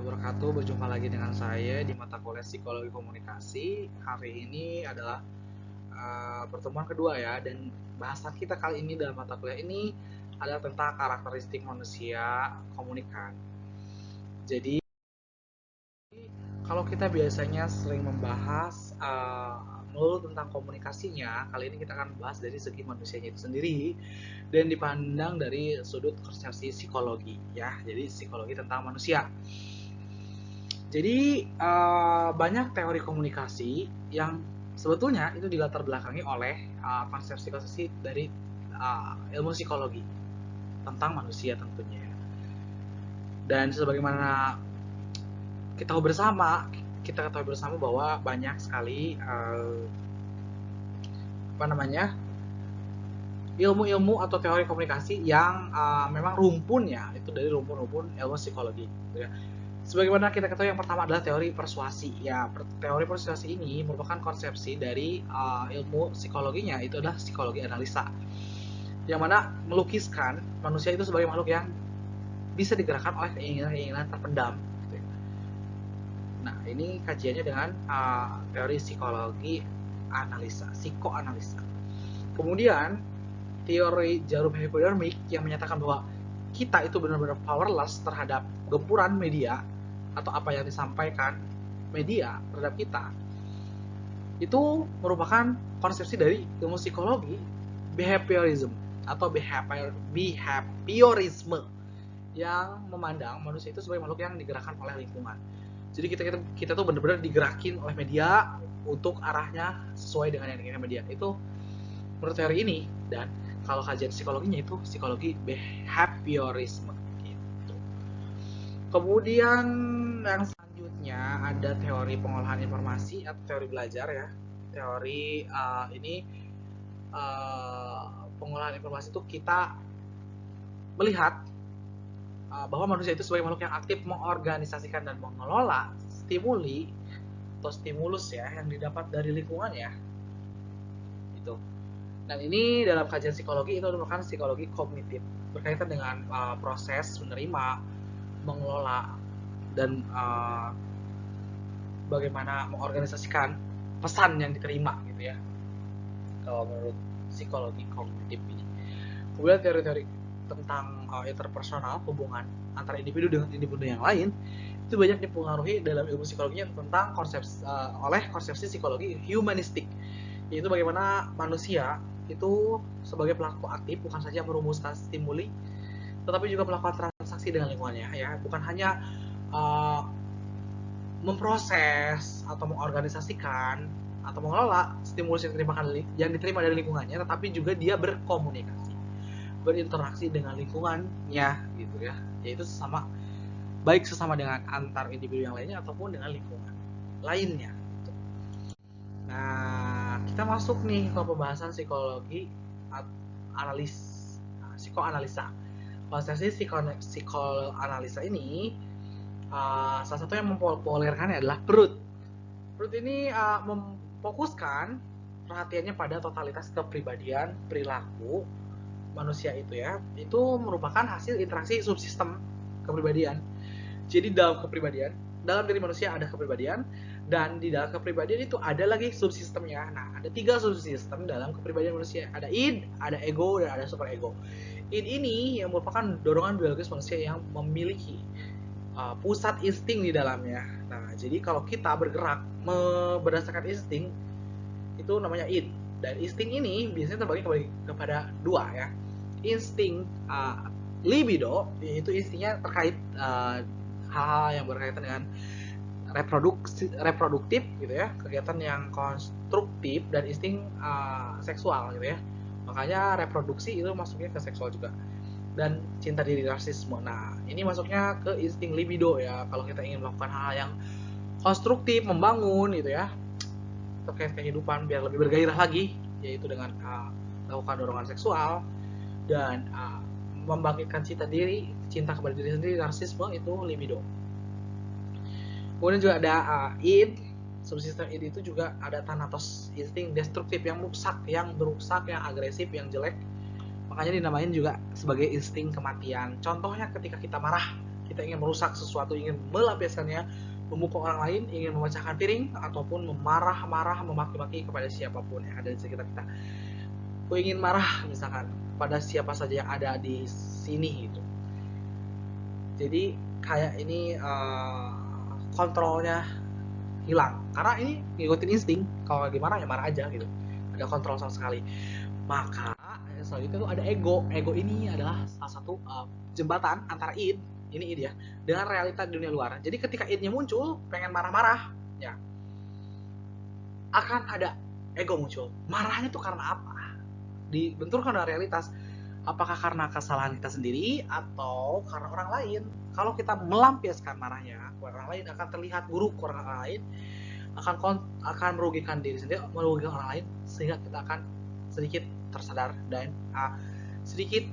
wabarakatuh. Berjumpa lagi dengan saya di mata kuliah Psikologi Komunikasi. Hari ini adalah pertemuan kedua ya, dan bahasan kita kali ini dalam mata kuliah ini adalah tentang karakteristik manusia komunikan. Jadi kalau kita biasanya sering membahas melulu tentang komunikasinya, kali ini kita akan membahas dari segi manusianya itu sendiri dan dipandang dari sudut konsepsi psikologi ya. Jadi psikologi tentang manusia. Jadi banyak teori komunikasi yang sebetulnya itu dilatar belakangi oleh konsepsi-konsepsi dari ilmu psikologi tentang manusia tentunya. Dan sebagaimana kita ketahui bersama bahwa banyak sekali ilmu-ilmu atau teori komunikasi yang memang rumpunnya itu dari rumpun-rumpun ilmu psikologi gitu ya. Sebagaimana kita ketahui, yang pertama adalah teori persuasi. Ya, teori persuasi ini merupakan konsepsi dari ilmu psikologinya, itu adalah psikologi analisa, yang mana melukiskan manusia itu sebagai makhluk yang bisa digerakkan oleh keinginan-keinginan terpendam. Gitu ya. Nah, ini kajiannya dengan teori psikologi analisa, psikoanalisa. Kemudian teori jarum hypodermic yang menyatakan bahwa kita itu benar-benar powerless terhadap gempuran media atau apa yang disampaikan media terhadap kita, itu merupakan konsepsi dari ilmu psikologi behaviorism atau behaviorisme yang memandang manusia itu sebagai makhluk yang digerakkan oleh lingkungan. Jadi kita tuh benar-benar digerakin oleh media untuk arahnya sesuai dengan yang diinginkan media. Itu menurut teori ini, dan kalau kajian psikologinya itu psikologi behaviorisme. Kemudian yang selanjutnya ada teori pengolahan informasi atau teori belajar ya. Teori pengolahan informasi itu kita melihat bahwa manusia itu sebagai makhluk yang aktif mengorganisasikan dan mengelola stimuli atau stimulus ya yang didapat dari lingkungannya. Itu. Dan ini dalam kajian psikologi itu merupakan psikologi kognitif berkaitan dengan proses menerima, mengelola, dan bagaimana mengorganisasikan pesan yang diterima gitu ya, kalau menurut psikologi kognitif ini. Kemudian teori-teori tentang interpersonal, hubungan antara individu dengan individu yang lain, itu banyak dipengaruhi dalam ilmu psikologinya tentang oleh konsepsi psikologi humanistik, yaitu bagaimana manusia itu sebagai pelaku aktif bukan saja merumuskan stimuli, tetapi juga melakukan transaksi dengan lingkungannya ya, bukan hanya memproses atau mengorganisasikan atau mengelola stimulus yang diterima dari lingkungannya, tetapi juga dia berkomunikasi, berinteraksi dengan lingkungannya gitu ya, yaitu baik sesama dengan antar individu yang lainnya ataupun dengan lingkungan lainnya gitu. Nah, kita masuk nih ke pembahasan psikologi psikoanalisa. Konsepsi psikoanalisa ini salah satu yang mempopulerkannya adalah Freud. Freud ini memfokuskan perhatiannya pada totalitas kepribadian perilaku manusia itu ya. Itu merupakan hasil interaksi subsistem kepribadian. Jadi dalam diri manusia ada kepribadian, dan di dalam kepribadian itu ada lagi subsistemnya. Nah, ada 3 subsistem dalam kepribadian manusia. Ada id, ada ego, dan ada superego. Id ini yang merupakan dorongan biologis manusia yang memiliki pusat insting di dalamnya. Nah, jadi kalau kita bergerak berdasarkan insting, itu namanya id. Dan insting ini biasanya terbagi kepada 2 ya. Insting libido, yaitu instingnya terkait hal-hal yang berkaitan dengan reproduktif gitu ya, kegiatan yang konstruktif, dan insting seksual gitu ya. Makanya reproduksi itu masuknya ke seksual juga. Dan cinta diri, narsisme. Nah, ini masuknya ke insting libido ya, kalau kita ingin melakukan hal yang konstruktif, membangun gitu ya, terkait kehidupan biar lebih bergairah lagi, yaitu dengan melakukan dorongan seksual dan membangkitkan cinta kepada diri sendiri, narsisme, itu libido. Kemudian juga ada id, subsistem id itu juga ada thanatos, insting destruktif yang merusak, yang agresif, yang jelek. Makanya dinamain juga sebagai insting kematian. Contohnya ketika kita marah kita ingin merusak sesuatu, ingin melampiaskannya, memukul orang lain, ingin memecahkan piring, ataupun memarah-marah, memaki-maki kepada siapapun yang ada di sekitar kita. Aku ingin marah misalkan pada siapa saja yang ada di sini gitu. Jadi kayak ini kontrolnya hilang, karena ini ngikutin insting. Kalau lagi marah ya marah aja gitu, ada kontrol sama sekali. Maka selanjutnya itu ada ego. Ego ini adalah salah satu jembatan antara id, ini id ya, dengan realita di dunia luar. Jadi ketika idnya muncul pengen marah-marah ya, akan ada ego muncul. Marahnya tuh karena apa? Dibenturkan dengan realitas. Apakah karena kesalahan kita sendiri atau karena orang lain? Kalau kita melampiaskan marahnya ke orang lain, akan terlihat buruk ke orang lain, akan merugikan diri sendiri, merugikan orang lain, sehingga kita akan sedikit tersadar dan sedikit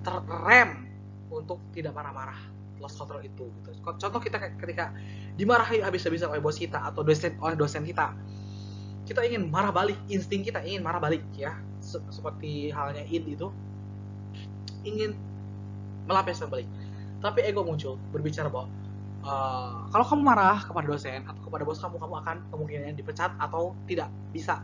terrem untuk tidak marah-marah, lost control itu gitu. Contoh kita ketika dimarahi habis-habisan oleh bos kita atau dosen kita ingin marah balik, insting kita ingin marah balik ya, seperti halnya id itu ingin melampiaskan balik. Tapi ego muncul berbicara bahwa kalau kamu marah kepada dosen atau kepada bos kamu akan kemungkinan dipecat atau tidak bisa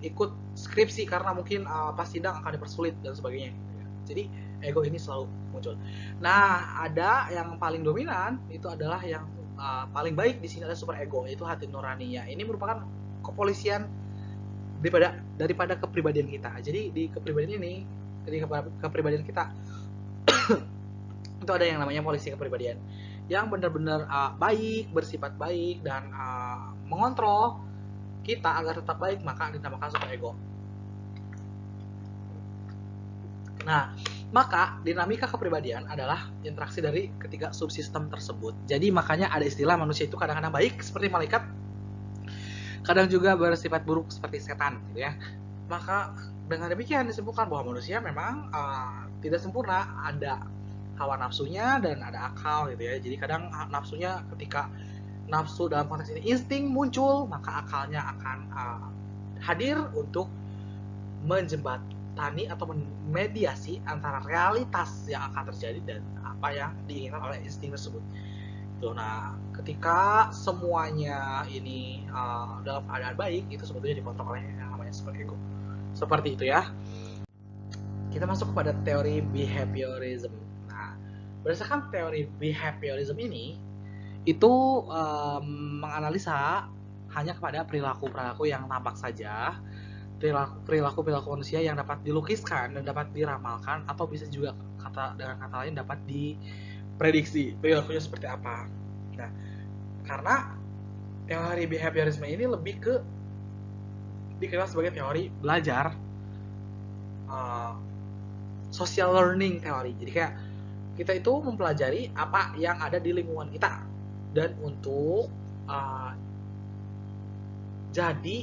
ikut skripsi karena mungkin pas sidang akan dipersulit dan sebagainya. Jadi ego ini selalu muncul. Nah, ada yang paling dominan itu adalah yang paling baik di sini adalah super ego, yaitu hati nuraninya. Ini merupakan kepolisian daripada kepribadian kita. Jadi di kepribadian ini, ketika kepribadian kita itu ada yang namanya polisi kepribadian yang benar-benar baik, bersifat baik dan mengontrol kita agar tetap baik, maka dinamakan super ego. Nah, maka dinamika kepribadian adalah interaksi dari ketiga subsistem tersebut. Jadi makanya ada istilah manusia itu kadang-kadang baik seperti malaikat, kadang juga bersifat buruk seperti setan gitu ya. Maka dengan demikian disebutkan bahwa manusia memang tidak sempurna, ada hawa nafsunya dan ada akal gitu ya. Jadi kadang nafsunya, ketika nafsu dalam konteks ini insting muncul, maka akalnya akan hadir untuk menjembatani atau memediasi antara realitas yang akan terjadi dan apa yang diinginkan oleh insting tersebut. Nah, ketika semuanya ini dalam keadaan baik, itu sebetulnya dikontrol oleh yang namanya super ego. Seperti itu ya. Kita masuk kepada teori behaviorism. Nah, berdasarkan teori behaviorism ini, itu menganalisa hanya kepada perilaku-perilaku yang tampak saja, perilaku-perilaku manusia yang dapat dilukiskan dan dapat diramalkan, atau bisa juga dengan kata lain dapat diprediksi perilakunya seperti apa. Nah, karena teori behaviorisme ini lebih ke dikenal sebagai teori belajar, social learning teori. Jadi kayak kita itu mempelajari apa yang ada di lingkungan kita, dan untuk jadi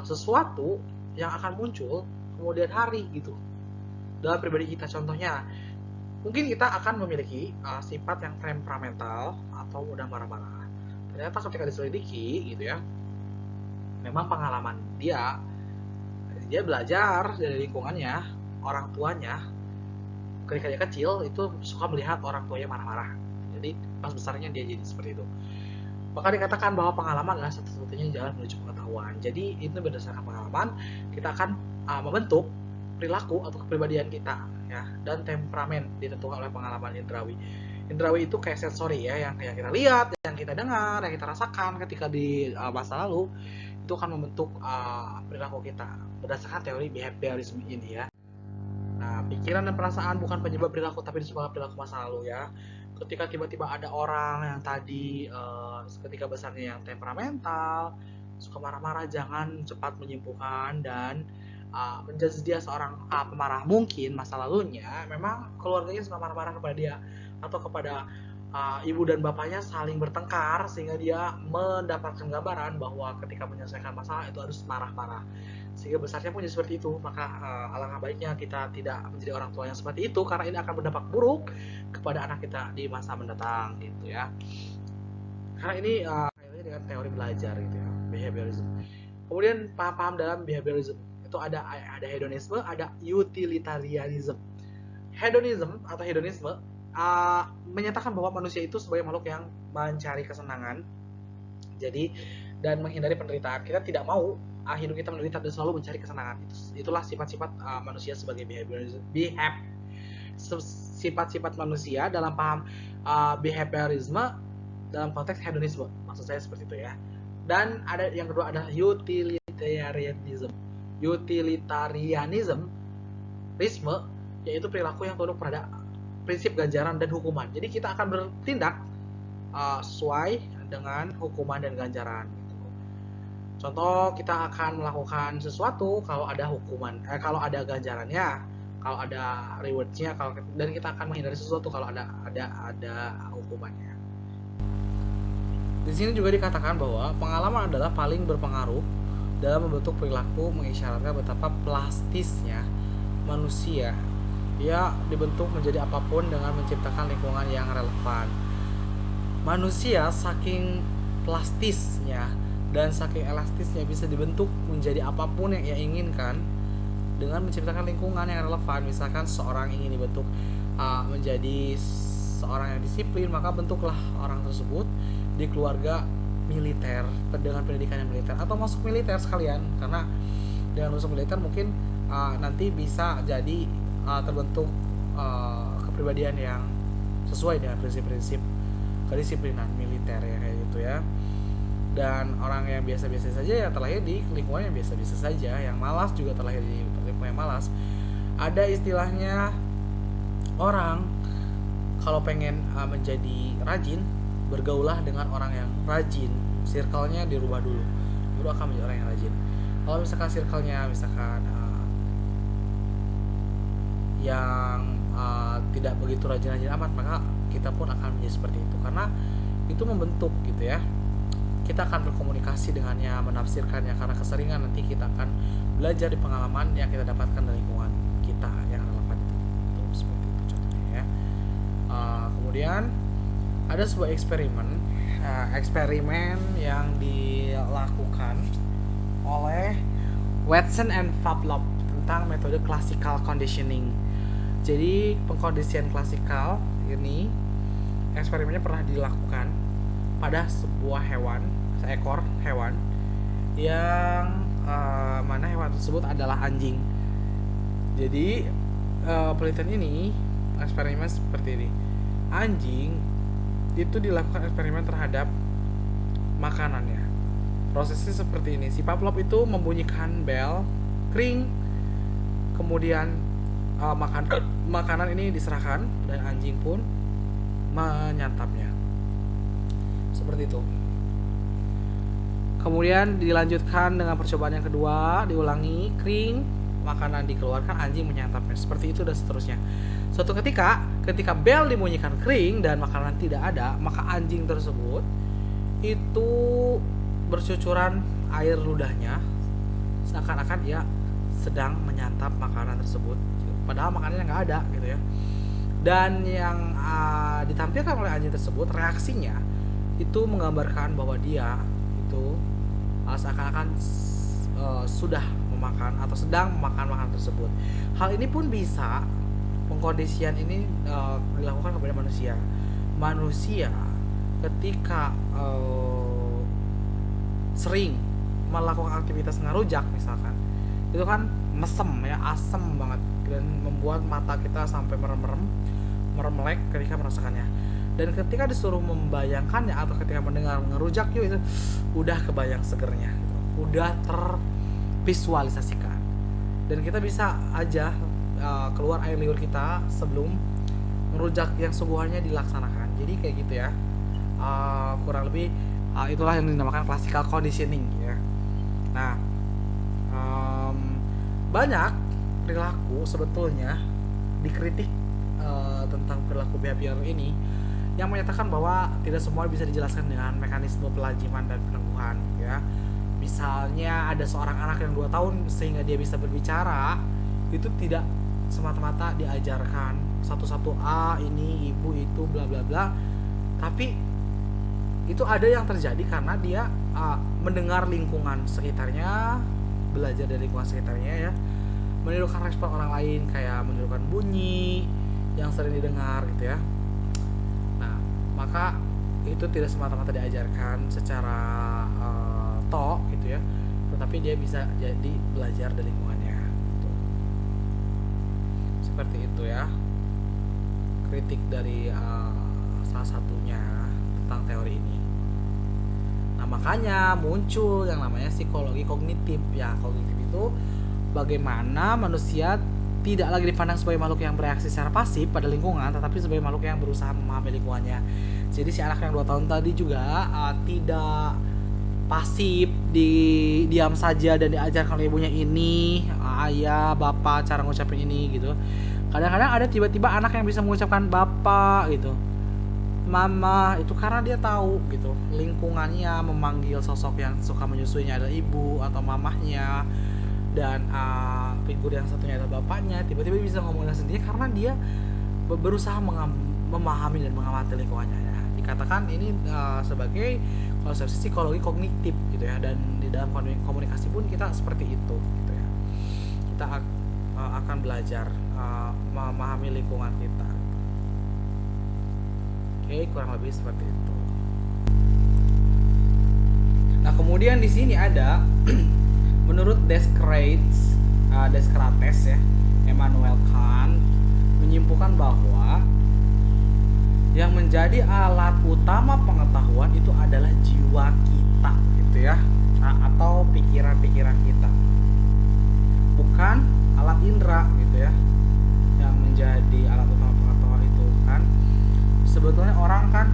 sesuatu yang akan muncul kemudian hari gitu dalam pribadi kita. Contohnya, mungkin kita akan memiliki sifat yang temperamental atau mudah marah-marah. Ternyata ketika diselidiki gitu ya, memang pengalaman dia belajar dari lingkungannya, orang tuanya ketika dia kecil itu suka melihat orang tuanya marah-marah. Jadi pas besarnya dia jadi seperti itu. Maka dikatakan bahwa pengalaman adalah satu-satunya jalan menuju pengetahuan. Jadi itu berdasarkan pengalaman kita akan membentuk perilaku atau kepribadian kita ya, dan temperamen ditentukan oleh pengalaman indrawi. Indrawi itu kayak sensori ya, yang kita lihat, yang kita dengar, yang kita rasakan ketika di masa lalu, itu akan membentuk perilaku kita berdasarkan teori behaviorism ini ya. Nah, pikiran dan perasaan bukan penyebab perilaku, tapi disebabkan perilaku masa lalu ya. Ketika tiba-tiba ada orang yang tadi ketika besarnya yang temperamental, suka marah-marah, jangan cepat menyimpulkan dan menjudge dia seorang pemarah. Mungkin masa lalunya memang keluarganya suka marah-marah kepada dia, atau kepada ibu dan bapaknya saling bertengkar, sehingga dia mendapatkan gambaran bahwa ketika menyelesaikan masalah itu harus marah-marah, sehingga besarnya pun jadi seperti itu. Maka alangkah baiknya kita tidak menjadi orang tua yang seperti itu, karena ini akan berdampak buruk kepada anak kita di masa mendatang gitu ya. Karena ini kaitannya dengan teori belajar gitu ya, behaviorism. Kemudian paham-paham dalam behaviorism itu ada hedonisme, ada utilitarianism. hedonism atau hedonisme menyatakan bahwa manusia itu sebagai makhluk yang mencari kesenangan, jadi dan menghindari penderitaan. Kita tidak mau hidup kita menderita dan selalu mencari kesenangan. Itulah sifat-sifat manusia sebagai sifat-sifat manusia dalam paham behaviorisme dalam konteks hedonisme. Maksud saya seperti itu ya. Dan ada yang kedua ada utilitarianism. Utilitarianism yaitu perilaku yang tunduk pada prinsip ganjaran dan hukuman. Jadi kita akan bertindak sesuai dengan hukuman dan ganjaran. Contoh, kita akan melakukan sesuatu kalau ada hukuman, kalau ada ganjarannya, kalau ada rewardnya, dan kita akan menghindari sesuatu kalau ada hukumannya. Di sini juga dikatakan bahwa pengalaman adalah paling berpengaruh dalam membentuk perilaku, mengisyaratkan betapa plastisnya manusia. Ia dibentuk menjadi apapun dengan menciptakan lingkungan yang relevan. Manusia saking plastisnya dan saking elastisnya bisa dibentuk menjadi apapun yang ia inginkan dengan menciptakan lingkungan yang relevan. Misalkan seorang ingin dibentuk menjadi seorang yang disiplin, maka bentuklah orang tersebut di keluarga militer dengan pendidikan yang militer, atau masuk militer sekalian, karena dengan masuk militer mungkin nanti bisa jadi terbentuk kepribadian yang sesuai dengan prinsip-prinsip kedisiplinan militer ya, kayak gitu ya. Dan orang yang biasa-biasa saja ya terlahir di lingkungan yang biasa-biasa saja, yang malas juga terlahir di lingkungan yang malas. Ada istilahnya, orang kalau pengen menjadi rajin, bergaulah dengan orang yang rajin. Circle-nya dirubah dulu, baru akan menjadi orang yang rajin. Kalau misalkan circle-nya yang tidak begitu rajin-rajin amat, maka kita pun akan menjadi seperti itu, karena itu membentuk gitu ya. Kita akan berkomunikasi dengannya, menafsirkannya, karena keseringan nanti kita akan belajar di pengalaman yang kita dapatkan dari lingkungan kita yang relevan itu seperti itu contohnya ya. Kemudian ada sebuah eksperimen yang dilakukan oleh Watson and Pavlov tentang metode classical conditioning. Jadi pengkondisian klasikal ini, eksperimennya pernah dilakukan pada seekor hewan yang mana hewan tersebut adalah anjing. Jadi penelitian ini, eksperimen seperti ini, anjing itu dilakukan eksperimen terhadap makanannya. Prosesnya seperti ini, si Pavlov itu membunyikan bel, kring, kemudian makanan ini diserahkan dan anjing pun menyantapnya seperti itu. Kemudian dilanjutkan dengan percobaan yang kedua, diulangi, kring, makanan dikeluarkan, anjing menyantapnya, seperti itu dan seterusnya. Suatu ketika bel dibunyikan kring dan makanan tidak ada, maka anjing tersebut itu bercucuran air ludahnya seakan-akan ia sedang menyantap makanan tersebut, padahal makanannya nggak ada gitu ya. Dan yang ditampilkan oleh anjing tersebut, reaksinya itu menggambarkan bahwa dia itu seakan-akan sudah memakan atau sedang memakan makanan tersebut. Hal ini pun bisa, pengkondisian ini dilakukan kepada manusia. Manusia ketika sering melakukan aktivitas ngerujak misalkan, itu kan mesem ya, asem banget, dan membuat mata kita sampai merem-melek ketika merasakannya. Dan ketika disuruh membayangkannya atau ketika mendengar ngerujak itu udah kebayang segernya gitu, udah tervisualisasikan, dan kita bisa aja keluar air liur kita sebelum ngerujak yang sungguhannya dilaksanakan. Jadi kayak gitu ya, kurang lebih itulah yang dinamakan classical conditioning ya. Nah, banyak perilaku sebetulnya dikritik tentang perilaku behavior ini, yang menyatakan bahwa tidak semua bisa dijelaskan dengan mekanisme pelajiman dan penangguhan ya. Misalnya ada seorang anak yang 2 tahun sehingga dia bisa berbicara, itu tidak semata-mata diajarkan satu-satu ini, ibu, itu, bla bla bla, tapi itu ada yang terjadi karena dia mendengar lingkungan sekitarnya, belajar dari lingkungan sekitarnya ya, menirukan respon orang lain, kayak menirukan bunyi, yang sering didengar gitu ya. Nah, maka itu tidak semata-mata diajarkan secara tok gitu ya, tetapi dia bisa jadi belajar dari lingkungannya gitu. Seperti itu ya kritik dari salah satunya tentang teori ini. Nah, makanya muncul yang namanya psikologi kognitif. Ya, kognitif itu bagaimana manusia tidak lagi dipandang sebagai makhluk yang bereaksi secara pasif pada lingkungan, tetapi sebagai makhluk yang berusaha memahami lingkungannya. Jadi si anak yang 2 tahun tadi juga tidak pasif, diam saja dan diajarkan oleh ibunya ini, ayah, bapak, cara ngucapin ini gitu. Kadang-kadang ada tiba-tiba anak yang bisa mengucapkan bapak gitu, mama, itu karena dia tahu gitu lingkungannya memanggil sosok yang suka menyusuinya adalah ibu atau mamahnya, dan figur yang satunya adalah bapaknya. Tiba-tiba bisa ngomongnya sendiri karena dia berusaha memahami dan mengamati lingkungannya ya. Dikatakan ini sebagai konsep psikologi kognitif gitu ya, dan di dalam komunikasi pun kita seperti itu gitu ya. Kita akan belajar memahami lingkungan kita. Oke, kurang lebih seperti itu. Nah, kemudian di sini ada menurut Descartes ya, Immanuel Kant menyimpulkan bahwa yang menjadi alat utama pengetahuan itu adalah jiwa kita gitu ya, atau pikiran-pikiran kita, bukan alat indera gitu ya yang menjadi alat utama pengetahuan itu kan. Sebetulnya orang kan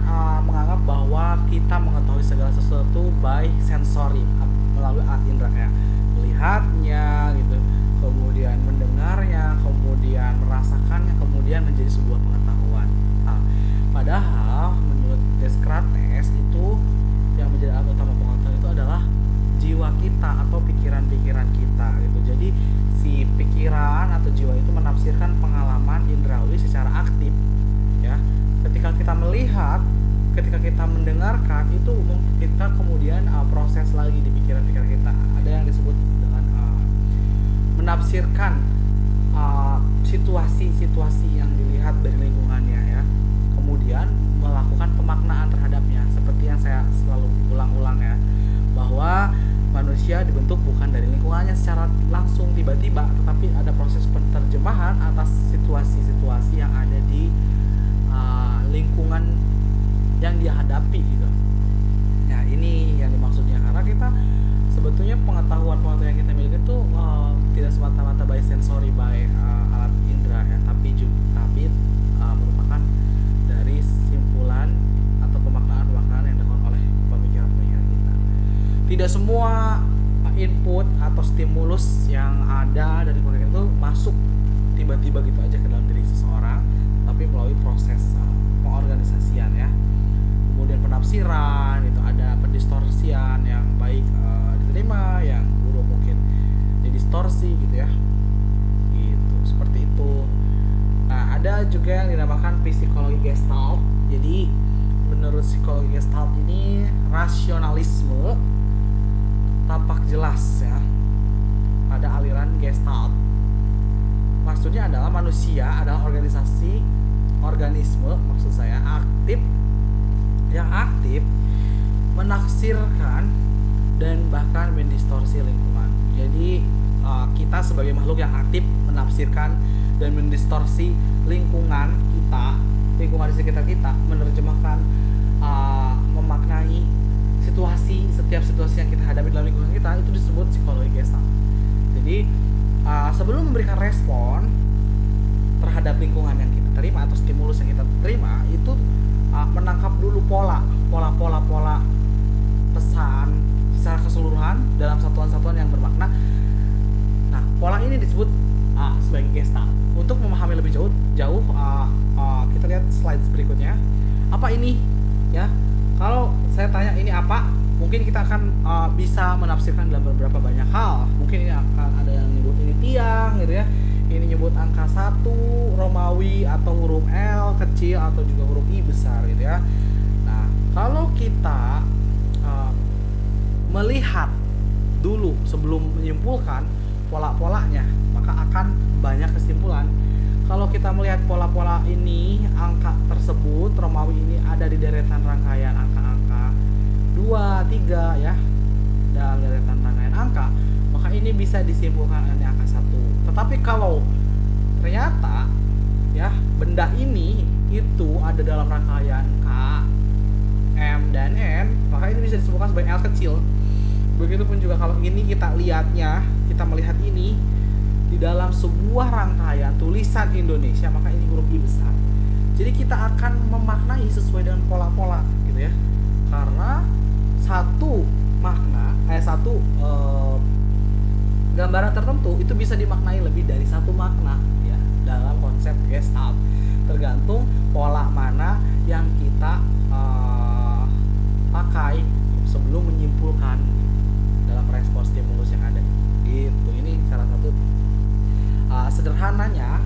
menganggap bahwa kita mengetahui segala sesuatu by sensory, melalui alat indera kayak melihatnya gitu, kemudian mendengarnya, kemudian merasakannya, kemudian menjadi sebuah pengetahuan. Padahal menurut Descartes itu yang menjadi alat utama pengetahuan itu adalah jiwa kita atau pikiran-pikiran kita gitu. Jadi si pikiran atau jiwa itu menafsirkan pengalaman indrawi secara aktif ya. Ketika kita melihat, ketika kita mendengarkan, itu kita kemudian proses lagi di pikiran-pikiran kita. Ada yang disebut dengan menafsirkan situasi-situasi yang dilihat dari lingkungannya ya, kemudian melakukan pemaknaan terhadapnya. Seperti yang saya selalu ulang-ulang ya, bahwa manusia dibentuk bukan dari lingkungannya secara langsung tiba-tiba, tetapi ada proses penerjemahan atas situasi-situasi yang ada di lingkungan yang dia hadapi gitu. Nah, ini yang dimaksudnya, karena kita sebetulnya pengetahuan yang kita miliki itu tidak semata-mata by sensory, by alat indera ya, tapi merupakan dari simpulan atau pemaknaan yang dilakukan oleh pemikiran-pemikiran kita. Tidak semua input atau stimulus yang ada dari lingkungan itu masuk tiba-tiba gitu aja ke dalam diri seseorang, tapi melalui proses pengorganisasian ya, kemudian penafsiran itu, ada pendistorsian yang baik diterima, yang buruk mungkin didistorsi gitu ya, gitu, seperti itu. Nah, ada juga yang dinamakan psikologi Gestalt. Jadi menurut psikologi Gestalt ini rasionalisme tampak jelas ya pada aliran Gestalt. Maksudnya adalah manusia adalah organisme maksud saya yang aktif menafsirkan dan bahkan mendistorsi lingkungan. Jadi kita sebagai makhluk yang aktif menafsirkan dan mendistorsi lingkungan di sekitar kita, menerjemahkan, memaknai setiap situasi yang kita hadapi dalam lingkungan kita, itu disebut psikologi Gestalt. Jadi sebelum memberikan respon terhadap lingkungan yang kita terima atau stimulus yang kita terima, itu menangkap dulu pola pesan secara keseluruhan dalam satuan-satuan yang bermakna. Nah, pola ini disebut sebagai Gestalt. Untuk memahami lebih jauh kita lihat slide berikutnya. Apa ini ya? Kalau saya tanya ini apa, mungkin kita akan bisa menafsirkan dalam beberapa banyak hal. Mungkin ini akan ada yang nyebut ini tiang gitu ya, ini nyebut angka 1 Romawi atau huruf L kecil atau juga huruf I besar gitu ya. Nah, kalau kita melihat dulu sebelum menyimpulkan pola-polanya, maka akan banyak kesimpulan. kalau kita melihat pola-pola ini, angka tersebut Romawi ini ada di deretan rangkaian angka-angka 2, 3 ya, dalam deretan rangkaian angka, maka ini bisa disimpulkan hanya angka 1. Tetapi kalau ternyata ya benda ini itu ada dalam rangkaian K, M, dan N, maka ini bisa disebutkan sebagai L kecil. Begitupun juga kalau ini kita melihat ini di dalam sebuah rangkaian tulisan Indonesia, maka ini huruf I besar. Jadi kita akan memaknai sesuai dengan pola-pola gitu ya. Karena satu gambaran tertentu itu bisa dimaknai lebih dari satu makna ya dalam konsep Gestalt. Tergantung pola mana yang kita pakai sebelum menyimpulkan dalam respon stimulus yang ada. Gitu. Ini salah satu sederhananya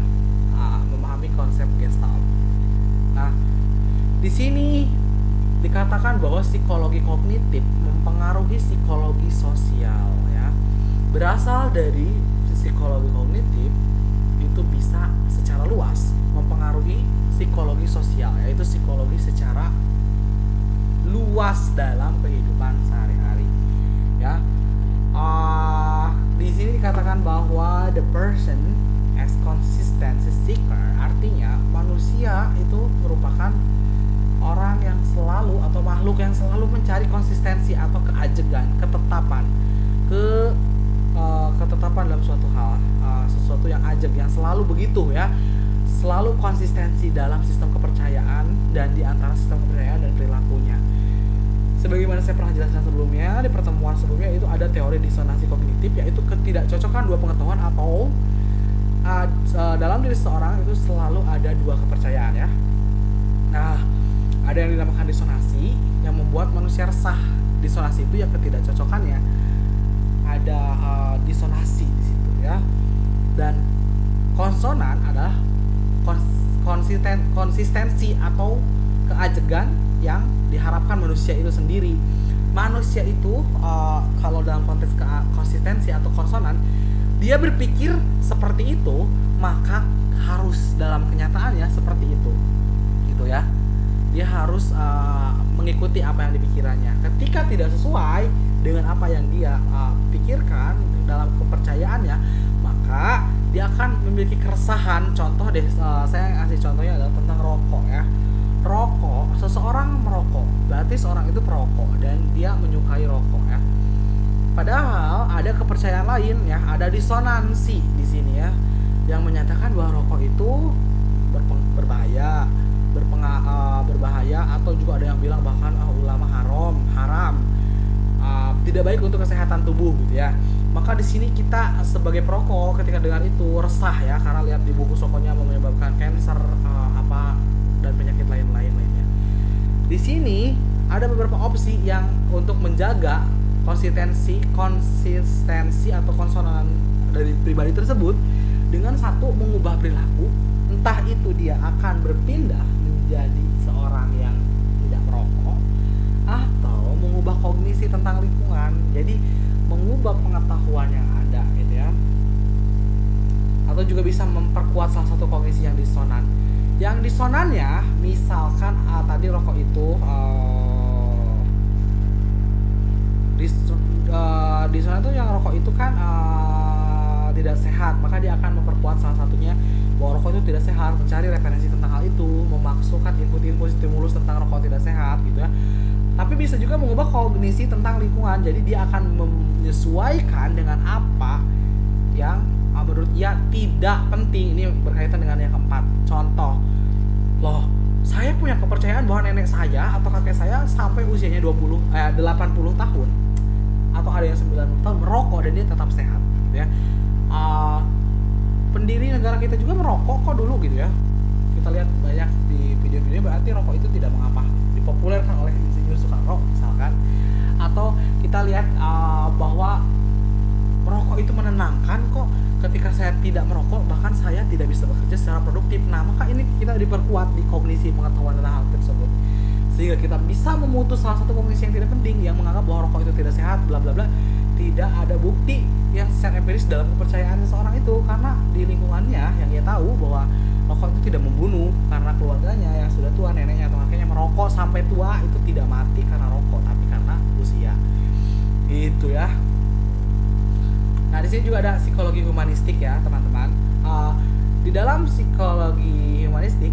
memahami konsep Gestalt. Nah, di sini dikatakan bahwa psikologi kognitif mempengaruhi psikologi sosial ya. Berasal dari psikologi kognitif itu bisa secara luas mempengaruhi psikologi sosial, yaitu psikologi secara luas dalam kehidupan sehari-hari ya. Di sini dikatakan bahwa the person as consistency seeker, artinya manusia itu merupakan orang yang selalu atau makhluk yang selalu mencari konsistensi atau keajegan, ketetapan dalam suatu hal, sesuatu yang ajeg, yang selalu begitu ya, selalu konsistensi dalam sistem kepercayaan dan di antara sistem kepercayaan dan perilakunya. Sebagaimana saya pernah jelaskan sebelumnya, di pertemuan sebelumnya itu ada teori disonansi kognitif, yaitu ketidakcocokan dua pengetahuan atau dalam diri seseorang itu selalu ada dua kepercayaan ya. Nah, ada yang dinamakan disonansi yang membuat manusia resah. Disonansi itu yang ketidakcocokannya, ada disonansi di situ ya. Dan konsonan adalah konsistensi atau keajegan yang diharapkan manusia itu sendiri. Manusia itu kalau dalam konteks konsistensi atau konsonan, dia berpikir seperti itu, maka harus dalam kenyataannya seperti itu gitu ya. Dia harus mengikuti apa yang dipikirannya. Ketika tidak sesuai dengan apa yang dia pikirkan dalam kepercayaannya, maka dia akan memiliki keresahan. Contoh deh, saya kasih contohnya adalah tentang rokok ya. Rokok, seseorang merokok, berarti seorang itu perokok dan dia menyukai rokok ya. Padahal ada kepercayaan lain ya, ada disonansi di sini ya, yang menyatakan bahwa rokok itu berbahaya, berbahaya, atau juga ada yang bilang bahkan ulama haram, tidak baik untuk kesehatan tubuh gitu ya. Maka di sini kita sebagai perokok ketika dengar itu resah ya, karena lihat di buku rokoknya menyebabkan kanker dan penyakit lainnya. Di sini ada beberapa opsi yang untuk menjaga konsistensi atau konsonan dari pribadi tersebut dengan satu, mengubah perilaku, entah itu dia akan berpindah menjadi seorang yang tidak merokok atau mengubah kognisi tentang lingkungan, jadi mengubah pengetahuan yang ada gitu ya, atau juga bisa memperkuat salah satu kognisi yang disonan. Yang disonannya misalkan tadi rokok itu disonan itu yang rokok itu kan tidak sehat, maka dia akan memperkuat salah satunya bahwa rokok itu tidak sehat, mencari referensi tentang hal itu, memasukkan input stimulus tentang rokok tidak sehat gitu ya. Tapi bisa juga mengubah kognisi tentang lingkungan, jadi dia akan menyesuaikan dengan apa yang menurut dia tidak penting. Ini berkaitan dengan yang keempat. Contoh, loh, saya punya kepercayaan bahwa nenek saya atau kakek saya sampai usianya 80 tahun atau ada yang 90 tahun merokok dan dia tetap sehat ya. Pendiri negara kita juga merokok kok dulu gitu ya. Kita lihat banyak di video-video, berarti rokok itu tidak mengapa, dipopulerkan oleh Insinyur Soekarno misalkan. Atau kita lihat bahwa merokok itu menenangkan kok, ketika saya tidak merokok bahkan saya tidak bisa bekerja secara produktif. Nah, maka ini kita diperkuat di kognisi pengetahuan tentang hal tersebut, sehingga kita bisa memutus salah satu kognisi yang tidak penting yang menganggap bahwa rokok itu tidak sehat, bla bla bla, tidak ada bukti yang secara empiris dalam kepercayaan seseorang itu, karena di lingkungannya yang dia tahu bahwa rokok itu tidak membunuh, karena keluarganya yang sudah tua, neneknya atau kakeknya merokok sampai tua itu tidak mati karena rokok tapi karena usia gitu ya. Nah di sini juga ada psikologi humanistik ya teman-teman. Di dalam psikologi humanistik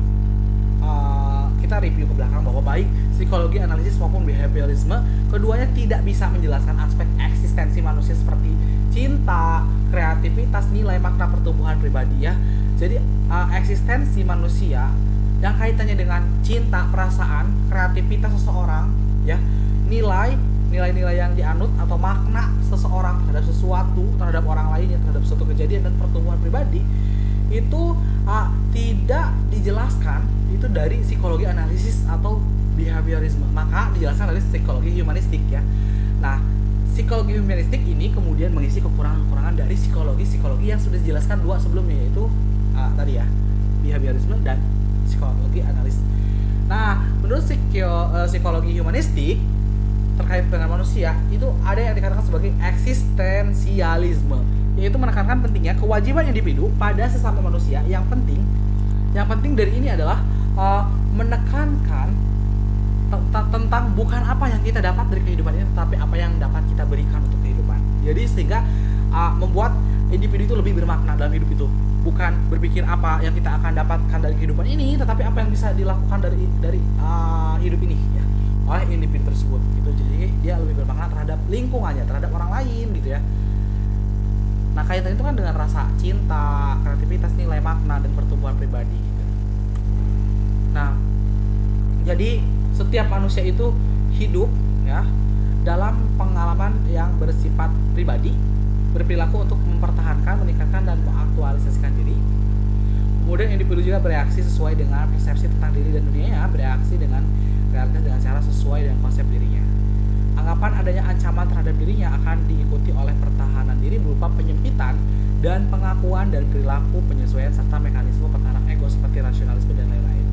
kita review ke belakang bahwa baik psikologi analisis maupun behaviorisme keduanya tidak bisa menjelaskan aspek eksistensi manusia seperti cinta, kreativitas, nilai, makna pertumbuhan pribadi ya. Jadi eksistensi manusia yang kaitannya dengan cinta, perasaan, kreativitas seseorang ya, nilai-nilai yang dianut atau makna seseorang terhadap sesuatu, terhadap orang lain, terhadap suatu kejadian dan pertumbuhan pribadi itu tidak dijelaskan itu dari psikologi analisis atau behaviorisme, maka dijelaskan dari psikologi humanistik ya. Nah, psikologi humanistik ini kemudian mengisi kekurangan-kekurangan dari psikologi yang sudah dijelaskan dua sebelumnya, yaitu tadi ya, behaviorisme dan psikologi analisis. Nah, menurut psikologi humanistik terkait dengan manusia itu ada yang dikatakan sebagai eksistensialisme, yaitu menekankan pentingnya kewajiban individu pada sesama manusia. Yang penting dari ini adalah menekankan tentang bukan apa yang kita dapat dari kehidupan ini, tetapi apa yang dapat kita berikan untuk kehidupan. Jadi sehingga membuat individu itu lebih bermakna dalam hidup itu, bukan berpikir apa yang kita akan dapatkan dari kehidupan ini, tetapi apa yang bisa dilakukan dari hidup ini ya oleh individu tersebut gitu. Jadi dia lebih bermakna terhadap lingkungannya, terhadap orang lain gitu ya. Nah kaitan itu kan dengan rasa cinta, kreativitas, nilai, makna, dan pertumbuhan pribadi gitu. Nah jadi setiap manusia itu hidup ya dalam pengalaman yang bersifat pribadi, berperilaku untuk mempertahankan, meningkatkan, dan mengaktualisasikan diri. Kemudian individu juga bereaksi sesuai dengan persepsi tentang diri dan dunianya, bereaksi dengan realitas dengan cara sesuai dengan konsep dirinya. Anggapan adanya ancaman terhadap dirinya akan diikuti oleh pertahanan diri berupa penyempitan dan pengakuan dan perilaku penyesuaian serta mekanisme pertahanan ego seperti rasionalisme dan lain-lain.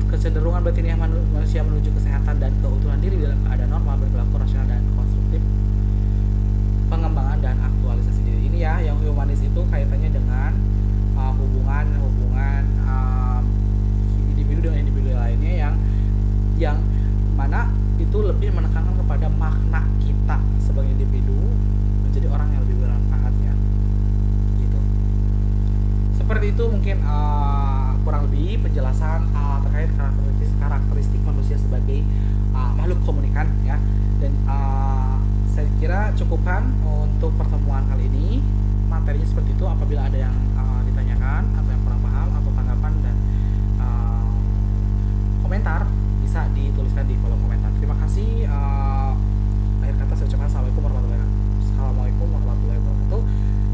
Kecenderungan batiniah manusia menuju kesehatan dan keutuhan diri dalam keadaan normal, berperilaku rasional dan konstruktif, pengembangan dan aktualisasi diri. Ini ya yang humanis itu kaitannya dengan hubungan individu dengan individu lainnya yang mana itu lebih menekankan kepada makna kita sebagai individu menjadi orang yang lebih bermanfaat ya gitu. Seperti itu mungkin kurang lebih penjelasan terkait karakteristik manusia sebagai makhluk komunikan ya. Dan saya kira cukupkan untuk pertemuan kali ini. Materinya seperti itu. Apabila ada yang ditanyakan atau yang kurang paham atau tanggapan dan komentar, bisa dituliskan di kolom komentar.